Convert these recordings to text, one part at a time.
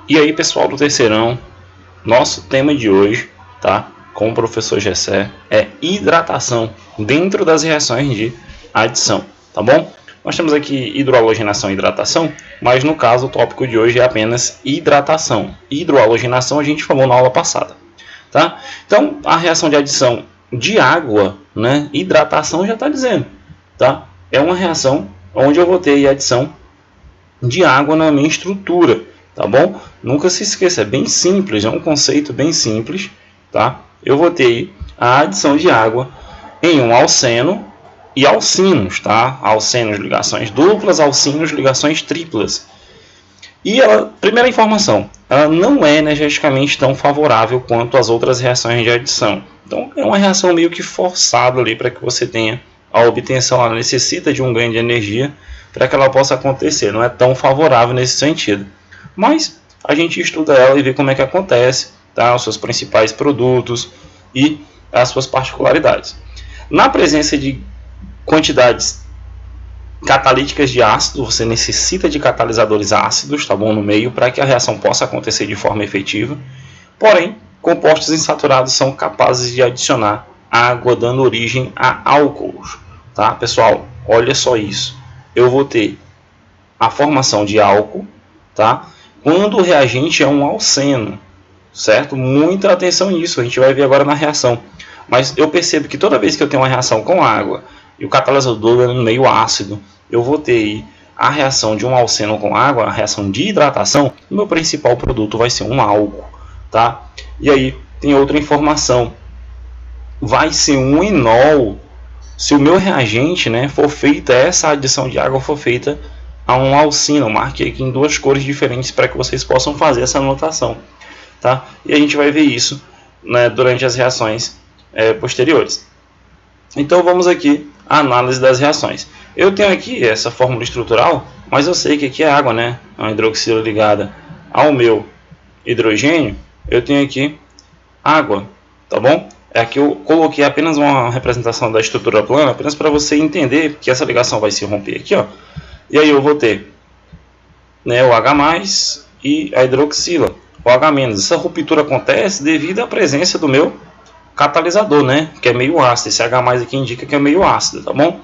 E aí, pessoal do terceirão, nosso tema de hoje, tá? Com o professor Gessé, é hidratação dentro das reações de adição, tá bom? Nós temos aqui hidroalogenação e hidratação, mas no caso o tópico de hoje é apenas hidratação. Hidroalogenação a gente falou na aula passada, tá? Então, a reação de adição de água, né? Hidratação já está dizendo, tá? É uma reação onde eu vou ter a adição de água na minha estrutura, tá bom? Nunca se esqueça, é bem simples, é um conceito bem simples, tá? Eu vou ter a adição de água em um alceno e alcinos, tá? Alcenos, ligações duplas, alcinos, ligações triplas. E ela, primeira informação, ela não é energeticamente tão favorável quanto as outras reações de adição. Então, é uma reação meio que forçada ali para que você tenha a obtenção. Ela necessita de um ganho de energia para que ela possa acontecer. Não é tão favorável nesse sentido. Mas a gente estuda ela e vê como é que acontece, tá? Os seus principais produtos e as suas particularidades. Na presença de quantidades catalíticas de ácido, você necessita de catalisadores ácidos, tá bom, no meio, para que a reação possa acontecer de forma efetiva. Porém, compostos insaturados são capazes de adicionar água, dando origem a álcoolos, tá? Pessoal, olha só isso. Eu vou ter a formação de álcool, tá? Quando o reagente é um alceno, certo? Muita atenção nisso, a gente vai ver agora na reação. Mas eu percebo que toda vez que eu tenho uma reação com água e o catalisador é no meio ácido, eu vou ter a reação de um alceno com água, a reação de hidratação, o meu principal produto vai ser um álcool, tá? E aí tem outra informação, vai ser um enol se o meu reagente, né, for feita, essa adição de água for feita a um alcino. Eu marquei aqui em duas cores diferentes para que vocês possam fazer essa anotação, tá? E a gente vai ver isso, né, durante as reações posteriores. Então vamos aqui à análise das reações. Eu tenho aqui essa fórmula estrutural, mas eu sei que aqui é água, né? A hidroxila ligada ao meu hidrogênio, eu tenho aqui água, tá bom? Aqui eu coloquei apenas uma representação da estrutura plana, apenas para você entender que essa ligação vai se romper aqui, ó. E aí eu vou ter, né, o H+, e a hidroxila, o H-. Essa ruptura acontece devido à presença do meu catalisador, né, que é meio ácido. Esse H+ aqui indica que é meio ácido, tá bom?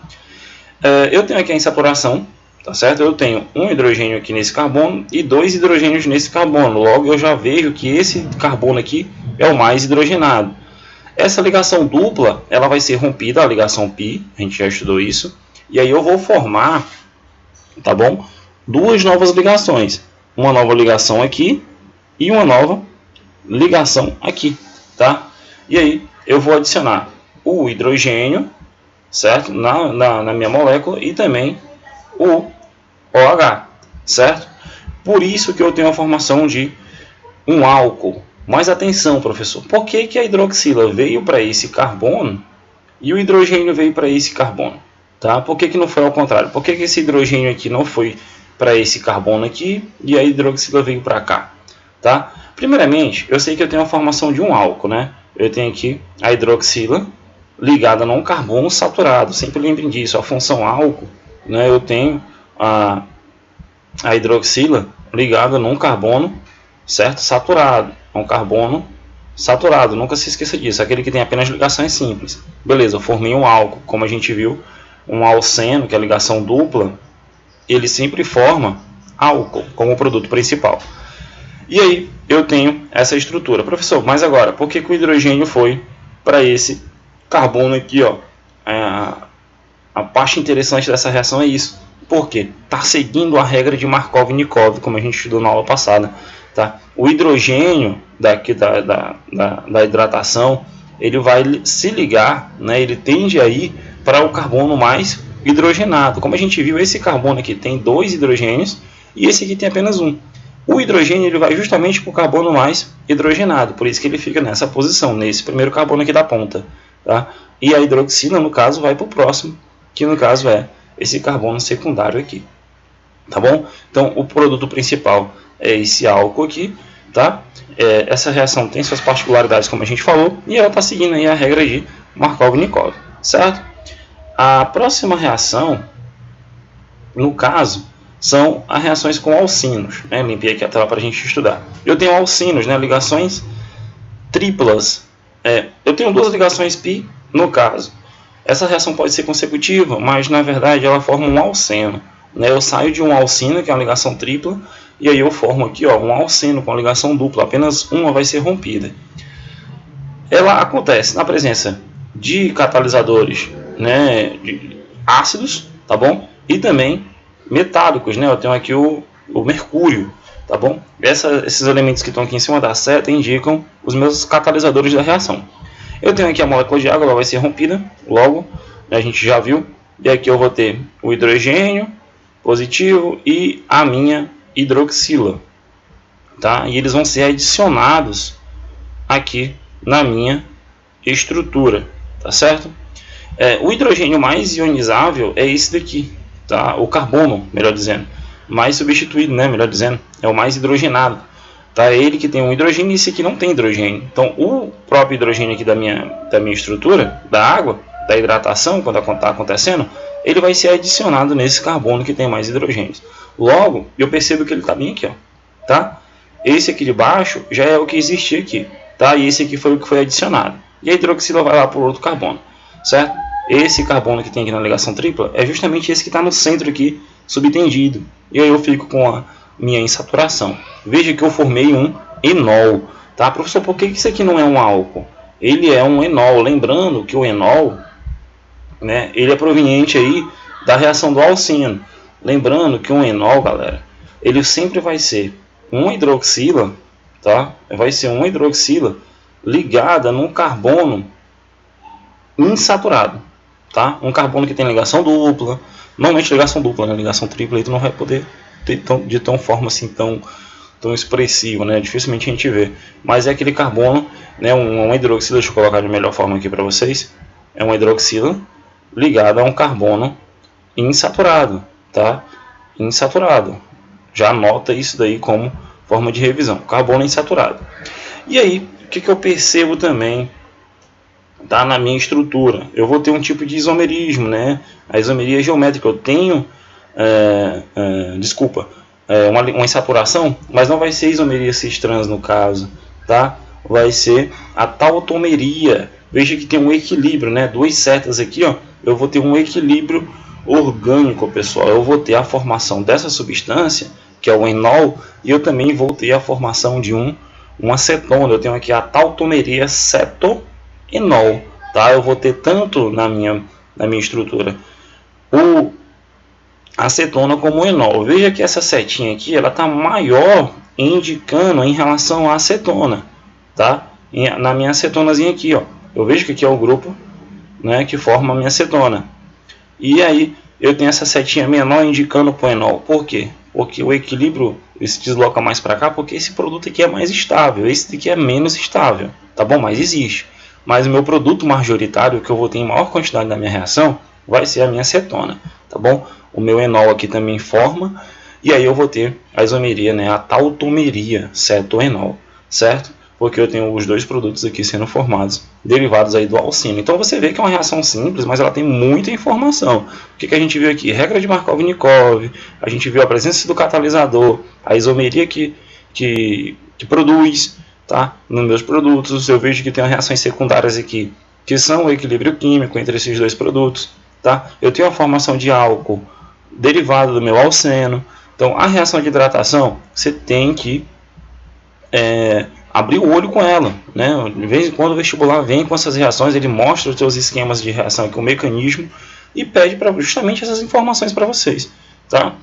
Eu tenho aqui a insaturação, tá certo? Eu tenho um hidrogênio aqui nesse carbono e dois hidrogênios nesse carbono. Logo eu já vejo que esse carbono aqui é o mais hidrogenado. Essa ligação dupla, ela vai ser rompida, a ligação π, a gente já estudou isso. E aí eu vou formar, tá bom? Duas novas ligações. Uma nova ligação aqui e uma nova ligação aqui, tá? E aí eu vou adicionar o hidrogênio, certo? Na minha molécula e também o OH, certo? Por isso que eu tenho a formação de um álcool. Mas atenção, professor, por que que a hidroxila veio para esse carbono e o hidrogênio veio para esse carbono? Tá? Por que que não foi ao contrário? Por que que esse hidrogênio aqui não foi para esse carbono aqui e a hidroxila veio para cá? Tá? Primeiramente, eu sei que eu tenho a formação de um álcool, né? Eu tenho aqui a hidroxila ligada a um carbono saturado. Sempre lembrem disso, a função álcool, né? Eu tenho a hidroxila ligada a um carbono, certo? Saturado. Um carbono saturado, nunca se esqueça disso, aquele que tem apenas ligações simples. Beleza, eu formei um álcool, como a gente viu, um alceno, que é a ligação dupla, ele sempre forma álcool como produto principal. E aí eu tenho essa estrutura. Professor, mas agora, por que que o hidrogênio foi para esse carbono aqui, ó? A parte interessante dessa reação é isso. Por quê? Está seguindo a regra de Markov-Nikov, como a gente estudou na aula passada. Tá? O hidrogênio daqui da hidratação, ele vai se ligar, né? Ele tende a ir para o carbono mais hidrogenado. Como a gente viu, esse carbono aqui tem dois hidrogênios e esse aqui tem apenas um. O hidrogênio ele vai justamente para o carbono mais hidrogenado, por isso que ele fica nessa posição, nesse primeiro carbono aqui da ponta. Tá? E a hidroxila, no caso, vai para o próximo, que no caso é esse carbono secundário aqui. Tá bom? Então, o produto principal é esse álcool aqui, tá? Essa reação tem suas particularidades, como a gente falou, e ela está seguindo aí a regra de Markov-Nikov, certo? A próxima reação, no caso, são as reações com alcinos, né? Limpei aqui a tela para a gente estudar. Eu tenho alcinos, né? Ligações triplas. Eu tenho duas ligações π no caso. Essa reação pode ser consecutiva, mas na verdade ela forma um alceno, né? Eu saio de um alcino, que é uma ligação tripla, e aí eu formo aqui, ó, um alceno com a ligação dupla. Apenas uma vai ser rompida. Ela acontece na presença de catalisadores, né, de ácidos, tá bom? E também metálicos, né? Eu tenho aqui o mercúrio, tá bom? Esses elementos que estão aqui em cima da seta indicam os meus catalisadores da reação. Eu tenho aqui a molécula de água, ela vai ser rompida logo, né, a gente já viu. E aqui eu vou ter o hidrogênio positivo e a minha hidroxila, tá? E eles vão ser adicionados aqui na minha estrutura, tá certo? O hidrogênio mais ionizável é esse daqui, tá? O carbono, melhor dizendo, mais substituído, né? Melhor dizendo, é o mais hidrogenado, tá? Ele que tem um hidrogênio e esse aqui não tem hidrogênio. Então, o próprio hidrogênio aqui da minha estrutura, da água, da hidratação, quando está acontecendo, ele vai ser adicionado nesse carbono que tem mais hidrogênios. Logo, eu percebo que ele está bem aqui, ó, tá? Esse aqui de baixo já é o que existia aqui, tá? E esse aqui foi o que foi adicionado. E a hidroxila vai lá para o outro carbono, certo? Esse carbono que tem aqui na ligação tripla é justamente esse que está no centro aqui, subtendido. E aí eu fico com a minha insaturação. Veja que eu formei um enol, tá? Professor, por que isso aqui não é um álcool? Ele é um enol. Lembrando que o enol, né, ele é proveniente aí da reação do alcino. Lembrando que um enol, galera, ele sempre vai ser uma hidroxila, tá? Vai ser uma hidroxila ligada num carbono insaturado, tá? Um carbono que tem ligação dupla. Normalmente ligação dupla, né? Ligação tripla aí tu não vai poder ter de tão forma assim tão expressiva, né? Dificilmente a gente vê. Mas é aquele carbono, né? Uma hidroxila, deixa eu colocar de melhor forma aqui para vocês. É uma hidroxila ligada a um carbono insaturado, tá? Insaturado. Já anota isso daí como forma de revisão. Carbono insaturado. E aí, o que eu percebo também, tá, na minha estrutura? Eu vou ter um tipo de isomerismo, né? A isomeria geométrica. Eu tenho, uma insaturação, mas não vai ser isomeria cis-trans no caso, tá? Vai ser a tautomeria. Veja que tem um equilíbrio, né? Duas setas aqui, ó. Eu vou ter um equilíbrio orgânico, pessoal. Eu vou ter a formação dessa substância, que é o enol, e eu também vou ter a formação de um acetona. Eu tenho aqui a tautomeria cetoenol, tá? Eu vou ter tanto na minha estrutura o acetona como o enol. Veja que essa setinha aqui, ela está maior indicando em relação à acetona, tá? Na minha acetonazinha aqui, ó. Eu vejo que aqui é o grupo, né, que forma a minha acetona. E aí eu tenho essa setinha menor indicando para o enol. Por quê? Porque o equilíbrio se desloca mais para cá, porque esse produto aqui é mais estável, esse daqui é menos estável, tá bom? Mas existe. Mas o meu produto majoritário, que eu vou ter em maior quantidade na minha reação, vai ser a minha acetona, tá bom? O meu enol aqui também forma, e aí eu vou ter a isomeria, né, a tautomeria cetoenol, certo? Porque eu tenho os dois produtos aqui sendo formados, derivados aí do alcino. Então você vê que é uma reação simples, mas ela tem muita informação. O que a gente viu aqui? Regra de Markov-Nikov, a gente viu a presença do catalisador, a isomeria que produz, tá, nos meus produtos. Eu vejo que tem reações secundárias aqui, que são o equilíbrio químico entre esses dois produtos, tá? Eu tenho a formação de álcool derivado do meu alceno. Então a reação de hidratação, você tem que abrir o olho com ela, né? De vez em quando o vestibular vem com essas reações, ele mostra os seus esquemas de reação aqui, o mecanismo, e pede justamente essas informações para vocês, tá?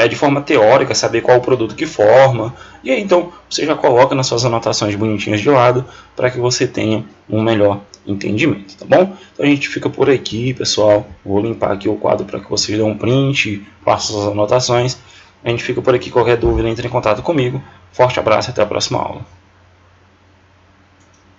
De forma teórica, saber qual o produto que forma, e aí então você já coloca nas suas anotações bonitinhas de lado, para que você tenha um melhor entendimento, tá bom? Então a gente fica por aqui, pessoal. Vou limpar aqui o quadro para que vocês dêem um print, façam as anotações. A gente fica por aqui. Qualquer dúvida, entre em contato comigo. Forte abraço e até a próxima aula.